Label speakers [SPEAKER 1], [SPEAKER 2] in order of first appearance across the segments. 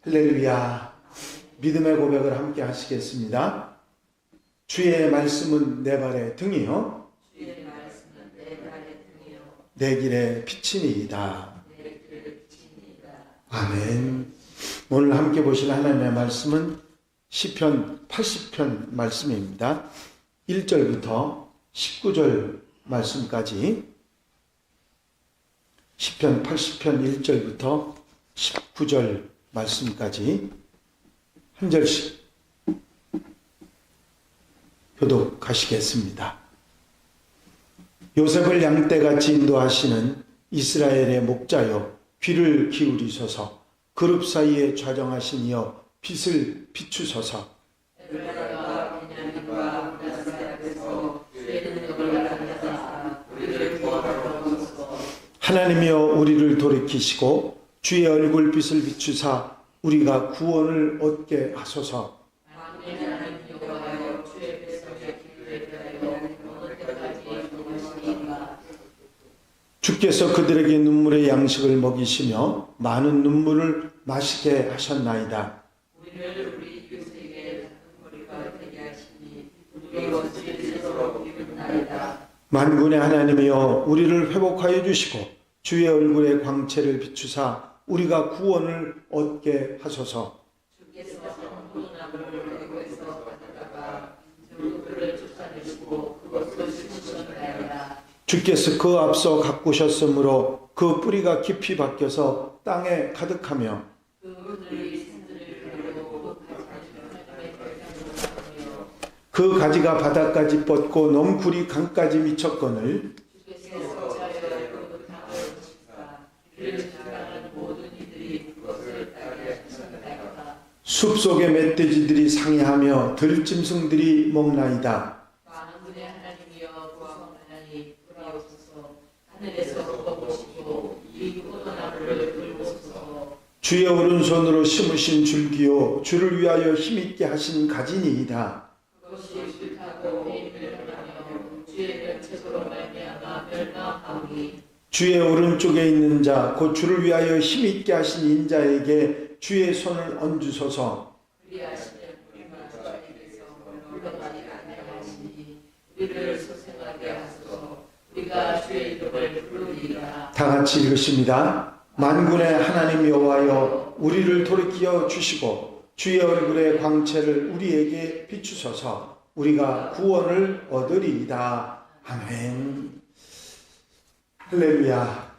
[SPEAKER 1] 할렐루야. 믿음의 고백을 함께 하시겠습니다. 주의 말씀은 내 발의 등이요 내 길의 빛이니이다. 아멘. 오늘 함께 보실 하나님의 말씀은 시편 80편 말씀입니다. 1절부터 19절 말씀까지, 시편 80편 1절부터 19절 말씀까지 한 절씩 교독하시겠습니다. 요셉을 양떼같이 인도하시는 이스라엘의 목자여, 귀를 기울이소서. 그룹 사이에 좌정하신 이여, 빛을 비추소서. 하나님이여, 우리를 돌이키시고 주의 얼굴 빛을 비추사 우리가 구원을 얻게 하소서. 주께서 그들에게 눈물의 양식을 먹이시며 많은 눈물을 마시게 하셨나이다. 만군의 하나님이여, 우리를 회복하여 주시고 주의 얼굴의 광채를 비추사 우리가 구원을 얻게 하소서. 주께서 그 앞서 가꾸셨으므로 그 뿌리가 깊이 박혀서 땅에 가득하며 그 가지가 바닥까지 뻗고 넘굴이 강까지 미쳤거늘 숲속의 멧돼지들이 상해하며 들짐승들이 먹나이다. 주의 오른손으로 심으신 줄기요, 주를 위하여 힘있게 하신 가지니이다. 주의 오른쪽에 있는 자, 곧 주를 위하여 힘있게 하신 인자에게 주의 손을 얹으소서. 다 같이 읽으십니다. 만군의 하나님 여호와여, 우리를 돌이켜 주시고 주의 얼굴의 광채를 우리에게 비추소서. 우리가 구원을 얻으리이다. 아멘. 할렐루야.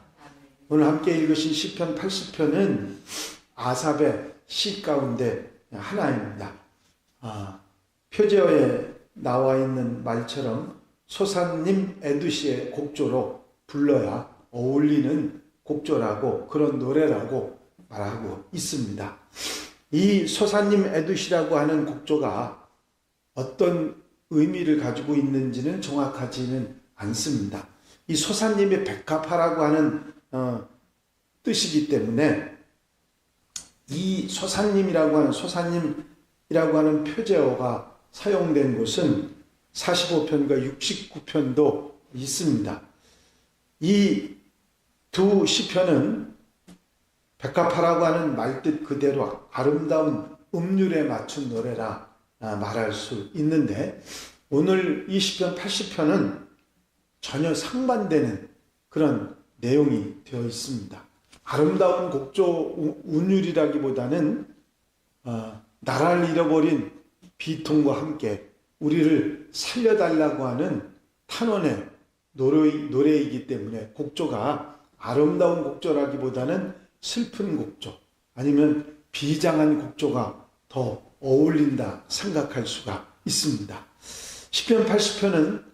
[SPEAKER 1] 오늘 함께 읽으신 시편 80편은 아삽의 시 가운데 하나입니다. 표제어에 나와 있는 말처럼 소사님 에두시의 곡조로 불러야 어울리는 곡조라고, 그런 노래라고 말하고 있습니다. 이 소사님 에두시라고 하는 곡조가 어떤 의미를 가지고 있는지는 정확하지는 않습니다. 이 소사님의 백합화라고 하는 뜻이기 때문에 이 소사님이라고 하는 표제어가 사용된 곳은 45편과 69편도 있습니다. 이 두 시편은 백합화라고 하는 말뜻 그대로 아름다운 음률에 맞춘 노래라 말할 수 있는데, 오늘 이 시편 80편은 전혀 상반되는 그런 내용이 되어 있습니다. 아름다운 곡조 운율이라기보다는 나라를 잃어버린 비통과 함께 우리를 살려달라고 하는 탄원의 노래이기 때문에 곡조가 아름다운 곡조라기보다는 슬픈 곡조, 아니면 비장한 곡조가 더 어울린다 생각할 수가 있습니다. 시편 80편은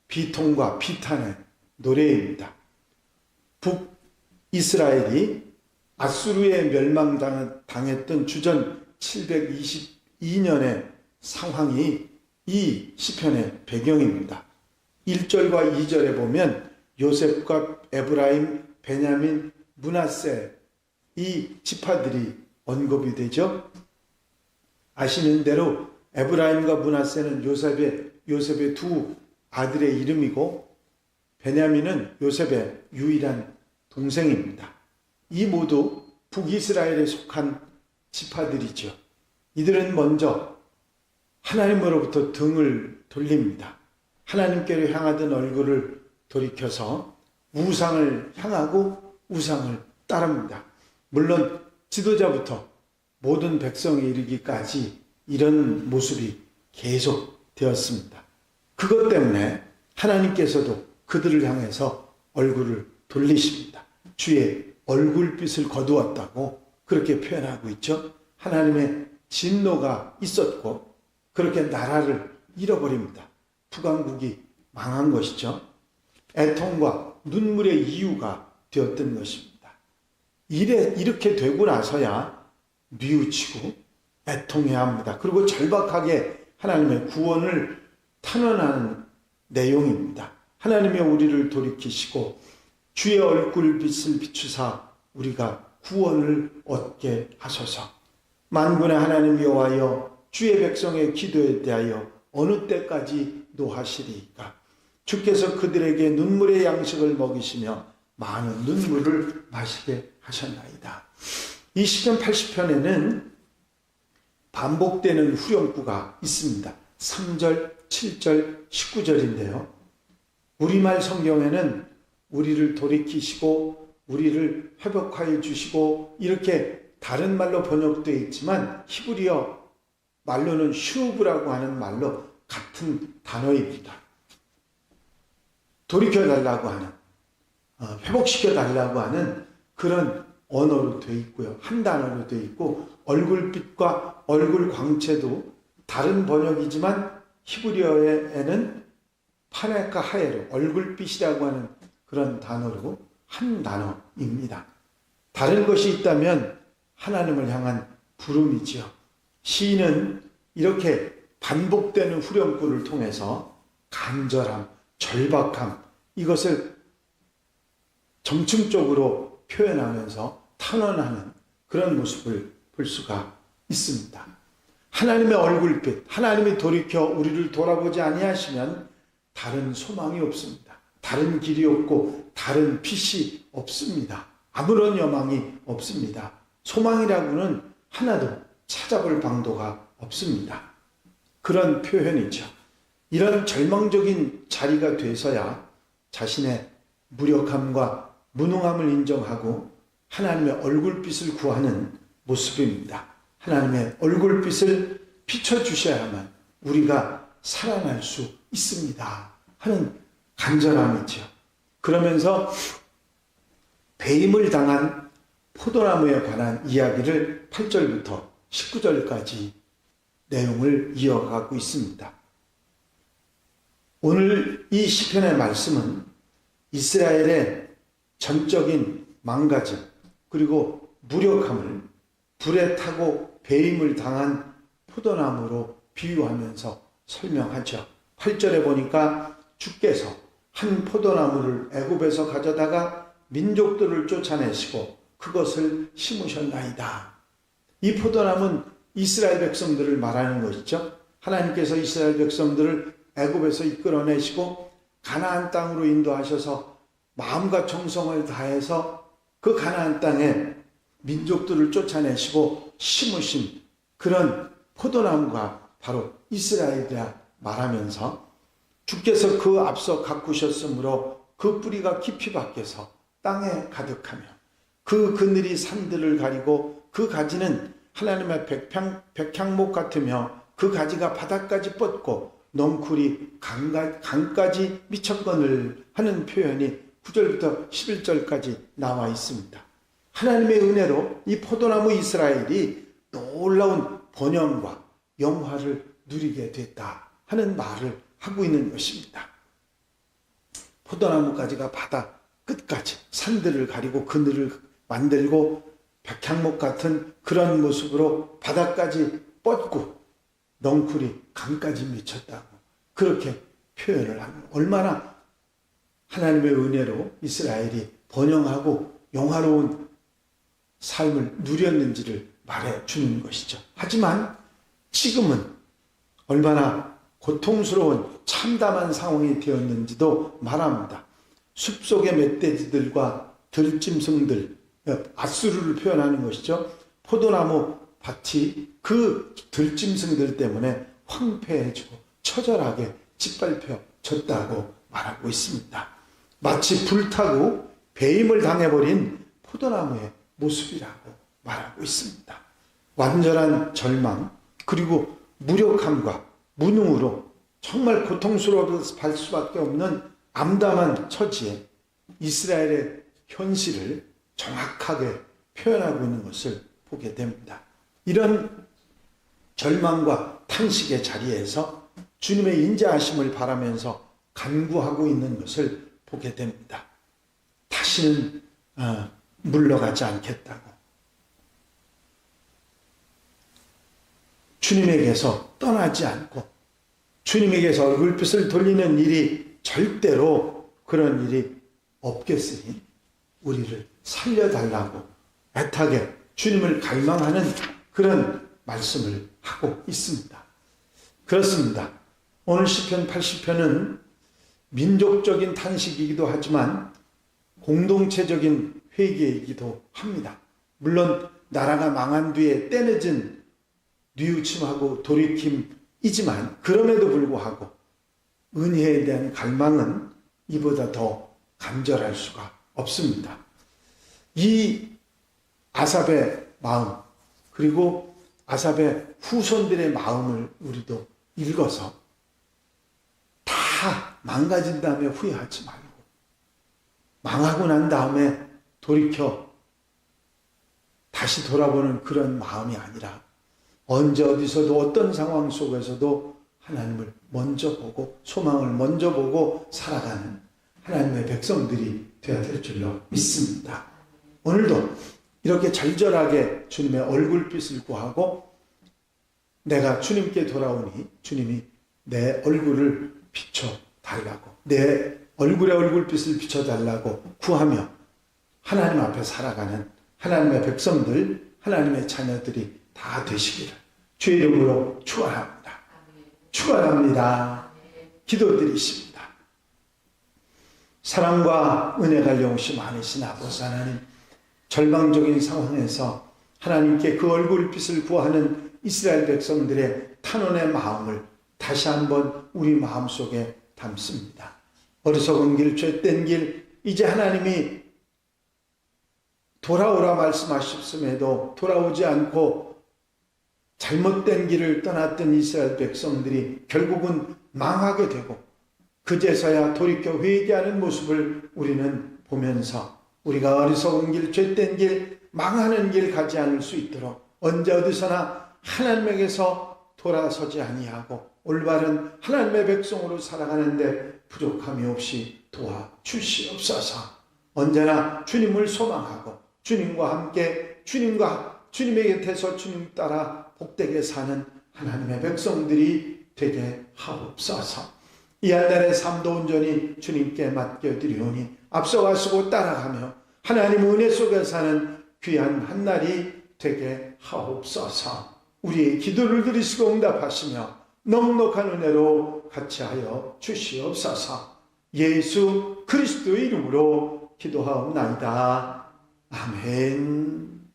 [SPEAKER 1] 비통과 비탄의 노래입니다. 북이스라엘이 아수르에 멸망당했던 주전 722년의 상황이 이 시편의 배경입니다. 1절과 2절에 보면 요셉과 에브라임, 베냐민, 므낫세 이 지파들이 언급이 되죠. 아시는 대로 에브라임과 므낫세는 요셉의 두 아들의 이름이고, 베냐민은 요셉의 유일한 동생입니다. 이 모두 북이스라엘에 속한 지파들이죠. 이들은 먼저 하나님으로부터 등을 돌립니다. 하나님께로 향하던 얼굴을 돌이켜서 우상을 향하고 우상을 따릅니다. 물론 지도자부터 모든 백성에 이르기까지 이런 모습이 계속되었습니다. 그것 때문에 하나님께서도 그들을 향해서 얼굴을 돌리십니다. 주의 얼굴빛을 거두었다고 그렇게 표현하고 있죠. 하나님의 진노가 있었고 그렇게 나라를 잃어버립니다. 북왕국이 망한 것이죠. 애통과 눈물의 이유가 되었던 것입니다. 이렇게 되고 나서야 뉘우치고 애통해야 합니다. 그리고 절박하게 하나님의 구원을 탄원하는 내용입니다. 하나님의 우리를 돌이키시고 주의 얼굴빛을 비추사 우리가 구원을 얻게 하소서. 만군의 하나님 여호와여, 주의 백성의 기도에 대하여 어느 때까지 노하시리이까. 주께서 그들에게 눈물의 양식을 먹이시며 많은 눈물을 마시게 하셨나이다. 이 시편 80편에는 반복되는 후렴구가 있습니다. 3절, 7절, 19절인데요. 우리말 성경에는 우리를 돌이키시고 우리를 회복하여 주시고 이렇게 다른 말로 번역되어 있지만 히브리어 말로는 슈브라고 하는 말로 같은 단어입니다. 돌이켜달라고 하는, 회복시켜달라고 하는 그런 언어로 되어 있고요. 한 단어로 되어 있고 얼굴빛과 얼굴 광채도 다른 번역이지만 히브리어에는 파네카 하에로 얼굴빛이라고 하는 그런 단어로 한 단어입니다. 다른 것이 있다면 하나님을 향한 부름이지요. 시인은 이렇게 반복되는 후렴구를 통해서 간절함, 절박함 이것을 정층적으로 표현하면서 탄원하는 그런 모습을 볼 수가 있습니다. 하나님의 얼굴빛, 하나님이 돌이켜 우리를 돌아보지 아니하시면 다른 소망이 없습니다. 다른 길이 없고 다른 빛이 없습니다. 아무런 여망이 없습니다. 소망이라고는 하나도 찾아볼 방도가 없습니다. 그런 표현이죠. 이런 절망적인 자리가 돼서야 자신의 무력함과 무능함을 인정하고 하나님의 얼굴빛을 구하는 모습입니다. 하나님의 얼굴빛을 비춰주셔야만 우리가 살아날 수 있습니다 하는 간절함이죠. 그러면서 배임을 당한 포도나무에 관한 이야기를 8절부터 19절까지 내용을 이어가고 있습니다. 오늘 이 시편의 말씀은 이스라엘의 전적인 망가짐 그리고 무력함을 불에 타고 배임을 당한 포도나무로 비유하면서 설명하죠. 8절에 보니까 주께서 한 포도나무를 애굽에서 가져다가 민족들을 쫓아내시고 그것을 심으셨나이다. 이 포도나무는 이스라엘 백성들을 말하는 것이죠. 하나님께서 이스라엘 백성들을 애굽에서 이끌어내시고 가나안 땅으로 인도하셔서 마음과 정성을 다해서 그 가나안 땅에 민족들을 쫓아내시고 심으신 그런 포도나무가 바로 이스라엘이라 말하면서 주께서 그 앞서 가꾸셨으므로 그 뿌리가 깊이 박혀서 땅에 가득하며 그 그늘이 산들을 가리고 그 가지는 하나님의 백향목 같으며 그 가지가 바닥까지 뻗고 넝쿨이 강까지 미쳤거늘 하는 표현이 9절부터 11절까지 나와 있습니다. 하나님의 은혜로 이 포도나무 이스라엘이 놀라운 번영과 영화를 누리게 됐다 하는 말을 하고 있는 것입니다. 포도나무 가지가 바다 끝까지 산들을 가리고 그늘을 만들고 백향목 같은 그런 모습으로 바다까지 뻗고 넝쿨이 강까지 미쳤다고 그렇게 표현을 하는 얼마나 하나님의 은혜로 이스라엘이 번영하고 영화로운 삶을 누렸는지를 말해주는 것이죠. 하지만 지금은 얼마나 고통스러운 참담한 상황이 되었는지도 말합니다. 숲속의 멧돼지들과 들짐승들, 아수르를 표현하는 것이죠. 포도나무 밭이 그 들짐승들 때문에 황폐해지고 처절하게 짓밟혀졌다고 말하고 있습니다. 마치 불타고 배임을 당해버린 포도나무의 모습이라고 말하고 있습니다. 완전한 절망 그리고 무력함과 무능으로 정말 고통스러울 수밖에 없는 암담한 처지에 이스라엘의 현실을 정확하게 표현하고 있는 것을 보게 됩니다. 이런 절망과 탄식의 자리에서 주님의 인자하심을 바라면서 간구하고 있는 것을 보게 됩니다. 다시는 물러가지 않겠다고. 주님에게서 떠나지 않고 주님에게서 얼굴빛을 돌리는 일이 절대로 그런 일이 없겠으니 우리를 살려달라고 애타게 주님을 갈망하는 그런 말씀을 하고 있습니다. 그렇습니다. 오늘 시편 80편은 민족적인 탄식이기도 하지만 공동체적인 회개이기도 합니다. 물론 나라가 망한 뒤에 떼내진 뉘우침하고 돌이킴이지만 그럼에도 불구하고 은혜에 대한 갈망은 이보다 더 간절할 수가 없습니다. 이 아삽의 마음 그리고 아삽의 후손들의 마음을 우리도 읽어서 다 망가진 다음에 후회하지 말고 망하고 난 다음에 돌이켜 다시 돌아보는 그런 마음이 아니라 언제 어디서도 어떤 상황 속에서도 하나님을 먼저 보고 소망을 먼저 보고 살아가는 하나님의 백성들이 되어야 될 줄로 믿습니다. 오늘도 이렇게 절절하게 주님의 얼굴빛을 구하고 내가 주님께 돌아오니 주님이 내 얼굴을 비춰달라고 내 얼굴에 얼굴빛을 비춰달라고 구하며 하나님 앞에 살아가는 하나님의 백성들 하나님의 자녀들이 다 되시기를 주의 이름으로 축원합니다. 축원합니다. 기도드리십니다. 사랑과 은혜가 영시 많으신 아버지 하나님, 절망적인 상황에서 하나님께 그 얼굴빛을 구하는 이스라엘 백성들의 탄원의 마음을 다시 한번 우리 마음속에 담습니다. 어리석은 길, 죄된 길, 이제 하나님이 돌아오라 말씀하셨음에도 돌아오지 않고 잘못된 길을 떠났던 이스라엘 백성들이 결국은 망하게 되고 그제서야 돌이켜 회개하는 모습을 우리는 보면서 우리가 어리석은 길, 죄된 길, 망하는 길 가지 않을 수 있도록 언제 어디서나 하나님에게서 돌아서지 아니하고 올바른 하나님의 백성으로 살아가는데 부족함이 없이 도와주시옵소서. 언제나 주님을 소망하고 주님과 함께 주님의 곁에서 주님 따라 복되게 사는 하나님의 백성들이 되게 하옵소서. 이 한 달의 삶도 온전히 주님께 맡겨드리오니 앞서가시고 따라가며 하나님 은혜 속에 사는 귀한 한 날이 되게 하옵소서. 우리의 기도를 들으시고 응답하시며 넉넉한 은혜로 같이하여 주시옵소서. 예수 그리스도의 이름으로 기도하옵나이다. 아멘.